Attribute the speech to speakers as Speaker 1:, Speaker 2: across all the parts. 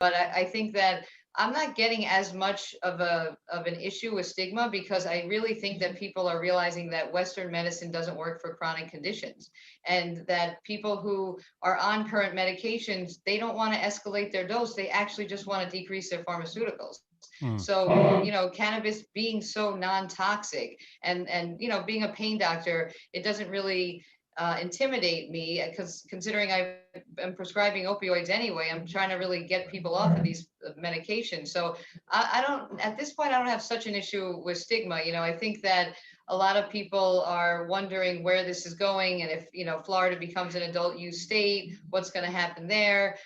Speaker 1: But I think that I'm not getting as much of an issue with stigma because I really think that people are realizing that Western medicine doesn't work for chronic conditions, and that people who are on current medications, they don't want to escalate their dose. They actually just want to decrease their pharmaceuticals.
Speaker 2: Mm.
Speaker 1: So, cannabis being so non-toxic, and being a pain doctor, it doesn't really intimidate me, because considering I'm prescribing opioids anyway, I'm trying to really get people off of these medications. So I don't, at this point, I don't have such an issue with stigma. I think that a lot of people are wondering where this is going, and if, Florida becomes an adult use state, what's going to happen there.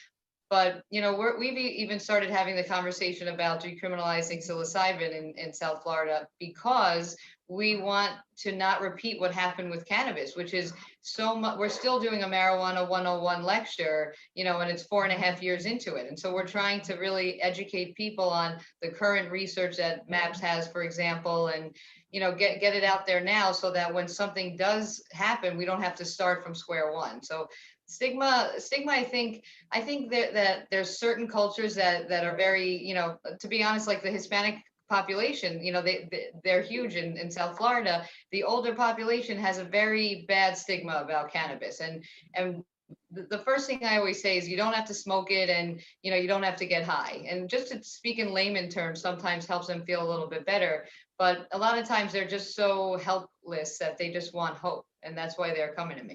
Speaker 1: But we've even started having the conversation about decriminalizing psilocybin in South Florida, because we want to not repeat what happened with cannabis, which is so much. We're still doing a marijuana 101 lecture, and it's 4.5 years into it. And so we're trying to really educate people on the current research that MAPS has, for example, and get it out there now, so that when something does happen, we don't have to start from square one. So stigma, I think that there's certain cultures that are very, to be honest, like the Hispanic population, they're huge in South Florida. The older population has a very bad stigma about cannabis, and the first thing I always say is you don't have to smoke it, and you don't have to get high. And just to speak in layman terms sometimes helps them feel a little bit better. But a lot of times they're just so helpless that they just want hope, and that's why they're coming to me.